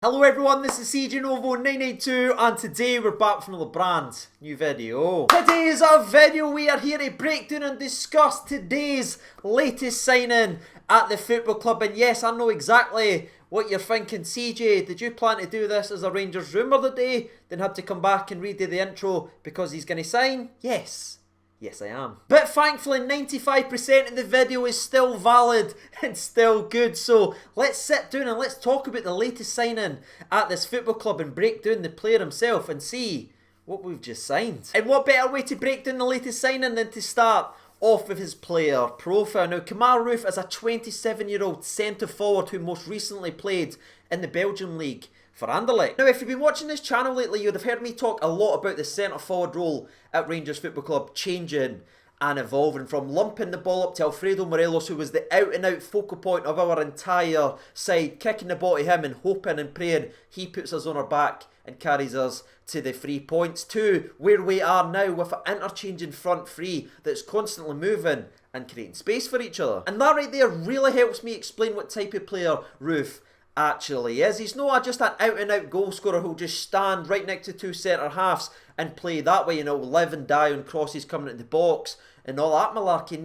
Hello everyone, this is CJ Novo 992 and today we're back from the brand new video. Today's video we are here to break down and discuss today's latest signing at the football club. And yes, I know exactly what you're thinking. CJ, did you plan to do this as a Rangers rumour today, then had to come back and redo the intro because he's going to sign? Yes, I am. But thankfully, 95% of the video is still valid and still good. So let's sit down and let's talk about the latest signing at this football club and break down the player himself and see what we've just signed. And what better way to break down the latest signing than to start off with his player profile. Now, Kemar Roofe is a 27-year-old centre-forward who most recently played in the Belgian league for Anderlecht. Now, if you've been watching this channel lately, you'd have heard me talk a lot about the centre-forward role at Rangers Football Club changing and evolving from lumping the ball up to Alfredo Morelos, who was the out-and-out focal point of our entire side, kicking the ball to him and hoping and praying he puts us on our back and carries us to the 3 points, to where we are now with an interchanging front three that's constantly moving and creating space for each other. And that right there really helps me explain what type of player Roofe actually is. He's not just an out-and-out goal scorer who'll just stand right next to two centre-halves and play that way, you know, live and die on crosses coming into the box and all that malarkey.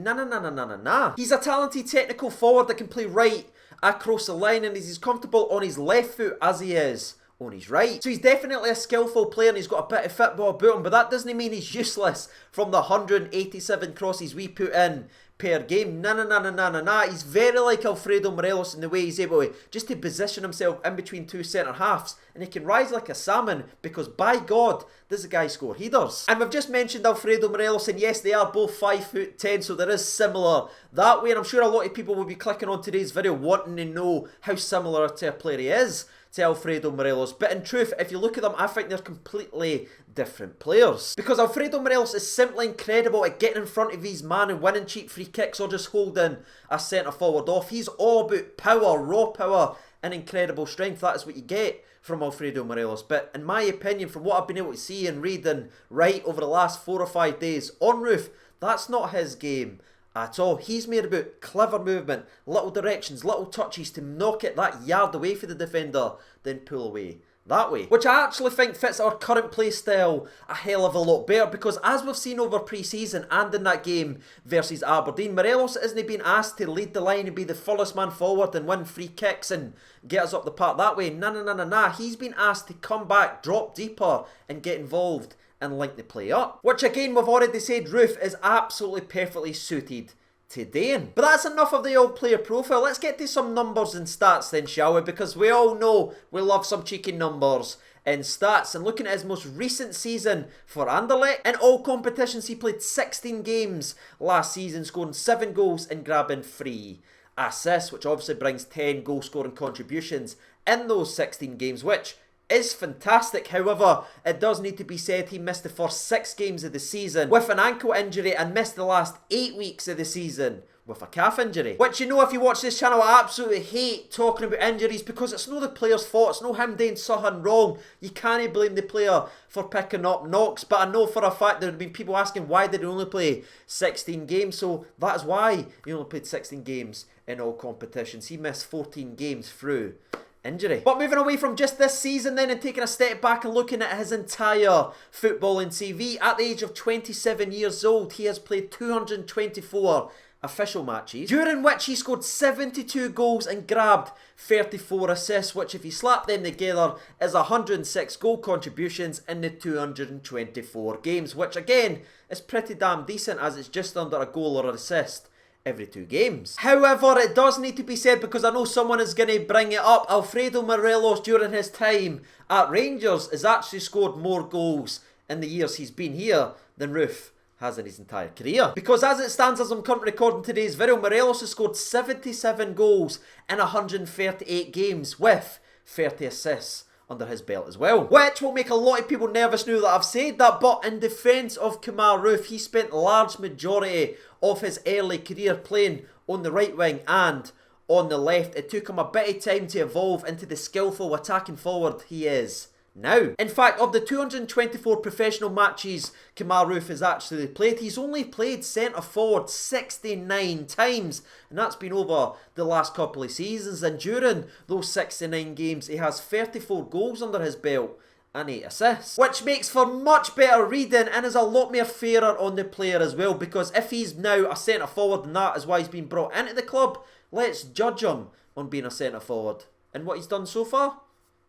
Nah. He's a talented technical forward that can play right across the line, and he's as comfortable on his left foot as he is on his right. So he's definitely a skillful player and he's got a bit of football about him, but that doesn't mean he's useless from the 187 crosses we put in per game. Nah. He's very like Alfredo Morelos in the way he's able to position himself in between two centre halves, and he can rise like a salmon because by God, does the guy score headers. And we've just mentioned Alfredo Morelos, and yes, they are both 5'10", so there is similar that way, and I'm sure a lot of people will be clicking on today's video wanting to know how similar to a player he is to Alfredo Morelos. But in truth, if you look at them, I think they're completely different players. Because Alfredo Morelos is simply incredible at getting in front of his man and winning cheap free kicks or just holding a centre forward off. He's all about power, raw power and incredible strength. That is what you get from Alfredo Morelos. But in my opinion, from what I've been able to see and read and write over the last 4 or 5 days on Roofe, that's not his game at all. He's made about clever movement, little directions, little touches to knock it that yard away for the defender, then pull away that way. Which I actually think fits our current play style a hell of a lot better, because as we've seen over pre-season and in that game versus Aberdeen, Morelos isn't being asked to lead the line and be the fullest man forward and win free kicks and get us up the park that way. Nah. He's been asked to come back, drop deeper and get involved and link the play up. Which again, we've already said Roofe is absolutely perfectly suited today in. But that's enough of the old player profile. Let's get to some numbers and stats then, shall we? Because we all know we love some cheeky numbers and stats. And looking at his most recent season for Anderlecht, in all competitions he played 16 games last season, scoring 7 goals and grabbing 3 assists, which obviously brings 10 goal scoring contributions in those 16 games, which is fantastic. However, it does need to be said he missed the first 6 games of the season with an ankle injury and missed the last 8 weeks of the season with a calf injury. Which, you know, if you watch this channel, I absolutely hate talking about injuries because it's no the player's fault, it's no him doing something wrong. You can't blame the player for picking up knocks, but I know for a fact there have been people asking why did he only play 16 games, so that is why he only played 16 games in all competitions. He missed 14 games through injury. But moving away from just this season then and taking a step back and looking at his entire footballing CV, at the age of 27 years old, he has played 224 official matches, during which he scored 72 goals and grabbed 34 assists, which if you slap them together is 106 goal contributions in the 224 games, which again is pretty damn decent as it's just under a goal or an assist every 2 games. However, it does need to be said, because I know someone is going to bring it up, Alfredo Morelos during his time at Rangers has actually scored more goals in the years he's been here than Roofe has in his entire career. Because as it stands, as I'm currently recording today's video, Morelos has scored 77 goals in 138 games with 30 assists under his belt as well. Which will make a lot of people nervous now that I've said that, but in defence of Kemar Roofe, he spent a large majority of his early career playing on the right wing and on the left. It took him a bit of time to evolve into the skillful attacking forward he is now. In fact, of the 224 professional matches Kemar Roofe has actually played, he's only played centre forward 69 times, and that's been over the last couple of seasons. And during those 69 games, he has 34 goals under his belt and 8 assists, which makes for much better reading and is a lot more fairer on the player as well, because if he's now a centre forward and that is why he's been brought into the club, let's judge him on being a centre forward. And what he's done so far?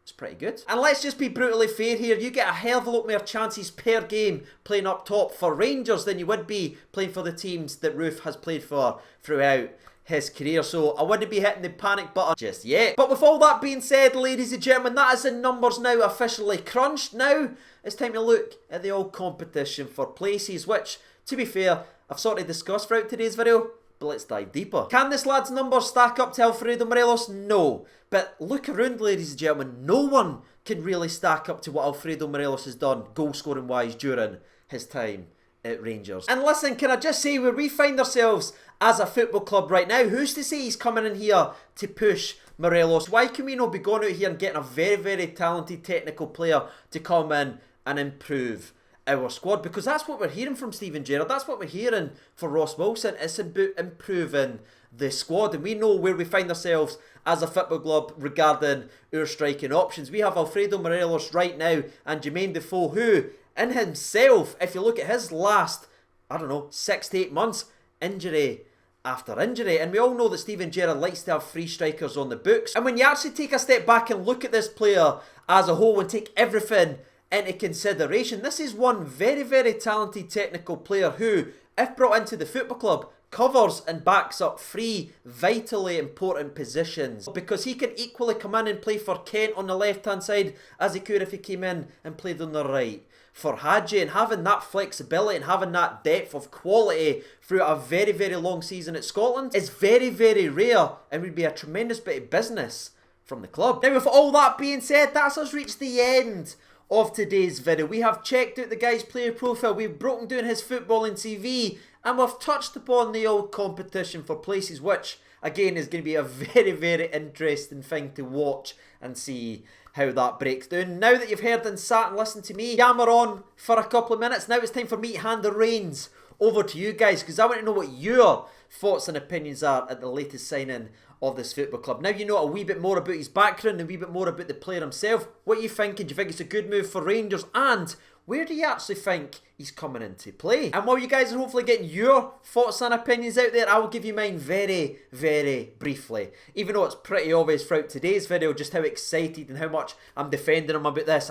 It's pretty good. And let's just be brutally fair here, you get a hell of a lot more chances per game playing up top for Rangers than you would be playing for the teams that Roofe has played for throughout his career, so I wouldn't be hitting the panic button just yet. But with all that being said, ladies and gentlemen, that is the numbers now officially crunched. Now it's time to look at the old competition for places, which, to be fair, I've sort of discussed throughout today's video, but let's dive deeper. Can this lad's numbers stack up to Alfredo Morelos? No. But look around, ladies and gentlemen, no one can really stack up to what Alfredo Morelos has done goal scoring wise during his time at Rangers. And listen, can I just say, where we find ourselves as a football club right now, who's to say he's coming in here to push Morelos? Why can we not be going out here and getting a very, very talented technical player to come in and improve our squad? Because that's what we're hearing from Steven Gerrard, that's what we're hearing for Ross Wilson. It's about improving the squad, and we know where we find ourselves as a football club regarding our striking options. We have Alfredo Morelos right now and Jermaine Defoe, who in himself, if you look at his last, I don't know, 6 to 8 months, injury after injury. And we all know that Steven Gerrard likes to have free strikers on the books. And when you actually take a step back and look at this player as a whole and take everything into consideration, this is one very, very talented technical player who, if brought into the football club, covers and backs up 3 vitally important positions, because he can equally come in and play for Kent on the left hand side as he could if he came in and played on the right for Hadji. And having that flexibility and having that depth of quality throughout a very, very long season at Scotland is very, very rare, and would be a tremendous bit of business from the club. Now, with all that being said, that's us reached the end of today's video. We have checked out the guy's player profile, we've broken down his footballing CV, and we've touched upon the old competition for places, which again is going to be a very, very interesting thing to watch and see how that breaks down. Now that you've heard and sat and listened to me yammer on for a couple of minutes, now it's time for me to hand the reins over to you guys, because I want to know what your thoughts and opinions are at the latest signing of this football club. Now you know a wee bit more about his background, a wee bit more about the player himself. What are you thinking? Do you think it's a good move for Rangers? And where do you actually think he's coming into play? And while you guys are hopefully getting your thoughts and opinions out there, I will give you mine very, very briefly. Even though it's pretty obvious throughout today's video just how excited and how much I'm defending him about this,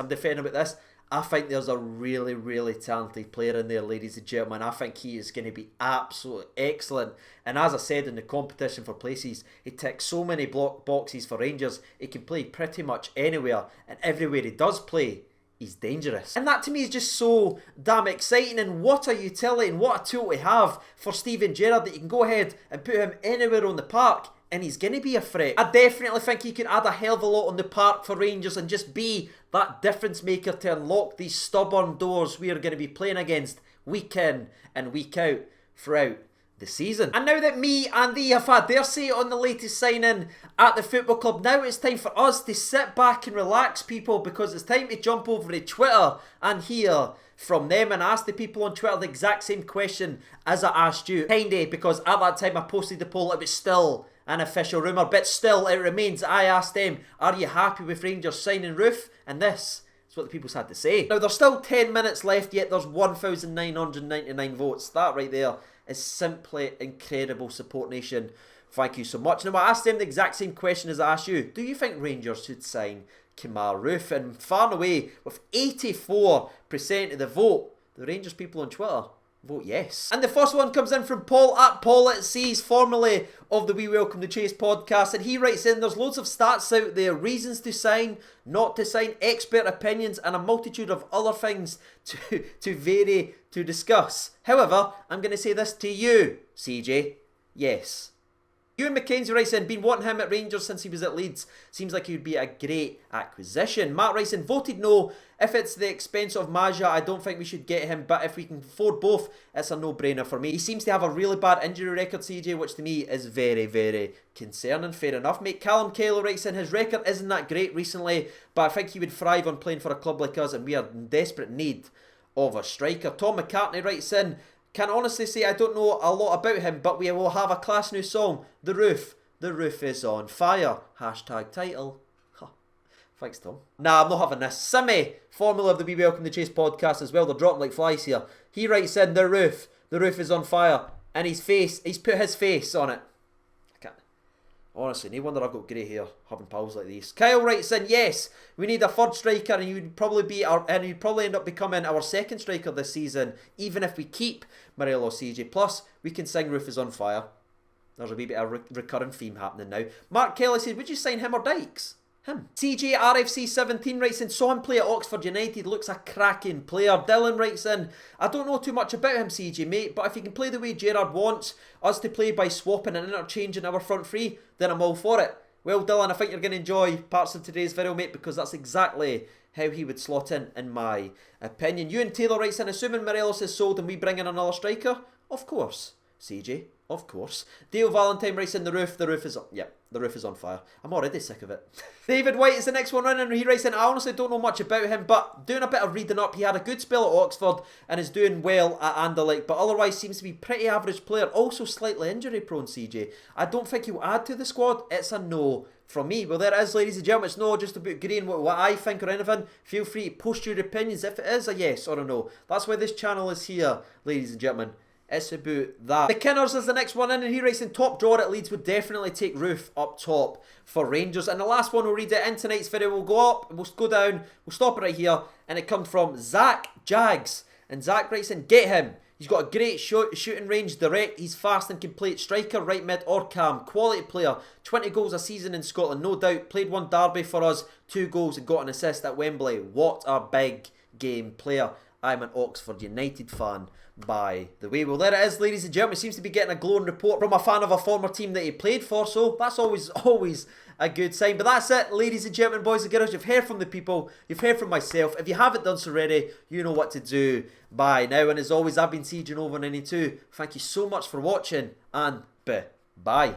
I think there's a really, really talented player in there, ladies and gentlemen. I think he is going to be absolutely excellent. And as I said, in the competition for places, he ticks so many boxes for Rangers. He can play pretty much anywhere, and everywhere he does play, he's dangerous. And that to me is just so damn exciting, and what a utility and what a tool to have for Steven Gerrard, that you can go ahead and put him anywhere on the park and he's going to be a threat. I definitely think he can add a hell of a lot on the park for Rangers and just be that difference maker to unlock these stubborn doors we are going to be playing against week in and week out throughout the season. And now that me and thee have had their say on the latest signing at the football club, now it's time for us to sit back and relax, people, because it's time to jump over to Twitter and hear from them and ask the people on Twitter the exact same question as I asked you. Kinda, because at that time I posted the poll, it was still an official rumour, but still it remains. I asked them, are you happy with Rangers signing Roofe? And this is what the people's had to say. Now there's still 10 minutes left, yet there's 1,999 votes. That right there is simply incredible, Support Nation. Thank you so much. Now I asked them the exact same question as I asked you. Do you think Rangers should sign Kemar Roofe? And far and away, with 84% of the vote, the Rangers people on Twitter vote yes. And the first one comes in from Paul at Paul@Seas, formerly of the We Welcome the Chase podcast, and he writes in, there's loads of stats out there, reasons to sign, not to sign, expert opinions, and a multitude of other things to discuss. However, I'm going to say this to you, CJ, yes, Ewan McKenzie writes in, been wanting him at Rangers since he was at Leeds. Seems like he would be a great acquisition. Matt writes in, voted no. If it's the expense of Maja, I don't think we should get him. But if we can afford both, it's a no-brainer for me. He seems to have a really bad injury record, CJ, which to me is very, very concerning. Fair enough, mate. Callum Kelly writes in, his record isn't that great recently, but I think he would thrive on playing for a club like us, and we are in desperate need of a striker. Tom McCartney writes in, can honestly say I don't know a lot about him, but we will have a class new song, The Roof. The Roof is on fire. Hashtag title. Huh. Thanks, Tom. Nah, I'm not having this. Simmy, formerly of the We Welcome the Chase podcast as well, they're dropping like flies here. He writes in, The Roof. The Roof is on fire. And his face, he's put his face on it. Honestly, no wonder I've got grey hair having pals like these. Kyle writes in, yes, we need a third striker, and he'd probably end up becoming our second striker this season, even if we keep Morelos CJ. Plus, we can sing Roof is on fire. There's a wee bit of recurring theme happening now. Mark Kelly says, would you sign him or Dykes? Him. CJ RFC 17 writes in, saw him play at Oxford United, looks a cracking player. Dylan writes in, I don't know too much about him, CJ mate, but if he can play the way Gerrard wants us to play by swapping and interchanging our front three, then I'm all for it. Well, Dylan, I think you're going to enjoy parts of today's video, mate, because that's exactly how he would slot in my opinion. Ewan Taylor writes in, assuming Morelos is sold and we bring in another striker? Of course, CJ. Of course. Dale Valentine writes in, the roof is on. Yep, the roof is on fire. I'm already sick of it. David White is the next one in, and he writes in, I honestly don't know much about him, but doing a bit of reading up, he had a good spell at Oxford and is doing well at Anderlecht, but otherwise seems to be pretty average player, also slightly injury prone, CJ. I don't think he'll add to the squad. It's a no from me. Well, there it is, ladies and gentlemen. It's not just about agreeing what I think or anything. Feel free to post your opinions if it is a yes or a no. That's why this channel is here, ladies and gentlemen. It's about that. The Kinners is the next one in, and he writes in, top drawer at Leeds would definitely take Roofe up top for Rangers. And the last one we'll read it in tonight's video. We'll go up, we'll go down, we'll stop it right here, and it comes from Zach Jags. And Zach writes in, get him. He's got a great shooting range, direct, he's fast and complete, striker, right mid or cam, quality player, 20 goals a season in Scotland, no doubt, played one derby for us, 2 goals and got an assist at Wembley. What a big game player. I'm an Oxford United fan, by the way. Well, there it is, ladies and gentlemen. Seems to be getting a glowing report from a fan of a former team that he played for, so that's always a good sign. But that's it, ladies and gentlemen, boys and girls. You've heard from the people, you've heard from myself. If you haven't done so already, you know what to do by now. And as always, I've been CJ Over 92. Thank you so much for watching, and bye.